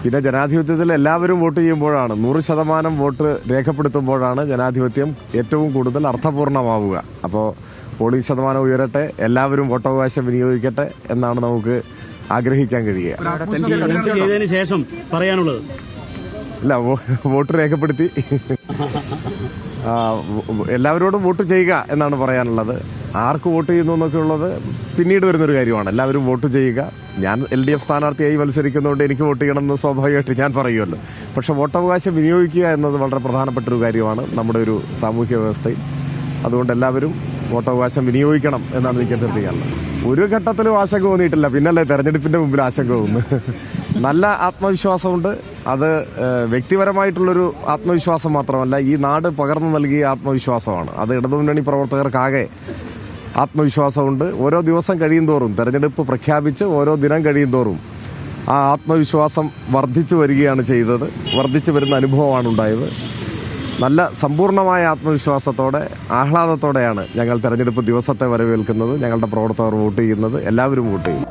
പിന്നെ ജനാധിപത്യത്തിൽ എല്ലാവരും വോട്ട് ചെയ്യുമ്പോഴാണ് 100% വോട്ട് രേഖപ്പെടുത്തുമ്പോഴാണ് ജനാധിപത്യം ഏറ്റവും കൂടുതൽ അർത്ഥപൂർണമാവുക. അപ്പോൾ പോളിംഗ് ശതമാനം ഉയരട്ടെ, എല്ലാവരും വോട്ടവകാശം വിനിയോഗിക്കട്ടെ എന്നാണ് നമുക്ക് ആഗ്രഹിക്കാൻ കഴിയുക. ശേഷം പറയാനുള്ളത് ഇല്ല, വോട്ട് രേഖപ്പെടുത്തി എല്ലാവരോടും വോട്ട് ചെയ്യുക എന്നാണ് പറയാനുള്ളത്. ആർക്ക് വോട്ട് ചെയ്യുന്നു എന്നൊക്കെ ഉള്ളത് പിന്നീട് വരുന്നൊരു കാര്യമാണ്. എല്ലാവരും വോട്ട് ചെയ്യുക. ഞാൻ LDF സ്ഥാനാർത്ഥിയായി മത്സരിക്കുന്നതുകൊണ്ട് എനിക്ക് വോട്ട് ചെയ്യണമെന്ന് സ്വാഭാവികമായിട്ട് ഞാൻ പറയുമല്ലോ. പക്ഷേ വോട്ടവകാശം വിനിയോഗിക്കുക എന്നത് വളരെ പ്രധാനപ്പെട്ടൊരു കാര്യമാണ് നമ്മുടെ ഒരു സാമൂഹ്യ വ്യവസ്ഥയിൽ. അതുകൊണ്ട് എല്ലാവരും വോട്ടവകാശം വിനിയോഗിക്കണം എന്നാണ് എനിക്ക് അഭ്യർത്ഥിക്കാനുള്ളത്. ഒരു ഘട്ടത്തിലും ആശങ്ക തോന്നിയിട്ടില്ല, പിന്നല്ലേ തെരഞ്ഞെടുപ്പിന്റെ മുമ്പിൽ ആശങ്ക തോന്നുന്നു. നല്ല ആത്മവിശ്വാസമുണ്ട്. അത് വ്യക്തിപരമായിട്ടുള്ളൊരു ആത്മവിശ്വാസം മാത്രമല്ല, ഈ നാട് പകർന്നു നൽകിയ ആത്മവിശ്വാസമാണ്. അത് ഇടതുമുന്നണി പ്രവർത്തകർക്കാകെ ആത്മവിശ്വാസമുണ്ട്. ഓരോ ദിവസം കഴിയുന്തോറും, തെരഞ്ഞെടുപ്പ് പ്രഖ്യാപിച്ച് ഓരോ ദിനം കഴിയുന്തോറും ആ ആത്മവിശ്വാസം വർദ്ധിച്ചു വരികയാണ് ചെയ്തത്. വർദ്ധിച്ചു വരുന്ന അനുഭവമാണ് ഉണ്ടായത്. നല്ല സമ്പൂർണ്ണമായ ആത്മവിശ്വാസത്തോടെ, ആഹ്ലാദത്തോടെയാണ് ഞങ്ങൾ തെരഞ്ഞെടുപ്പ് ദിവസത്തെ വരവേൽക്കുന്നത്. ഞങ്ങളുടെ പ്രവർത്തകർ വോട്ട് ചെയ്യുന്നത്, എല്ലാവരും വോട്ട് ചെയ്യും.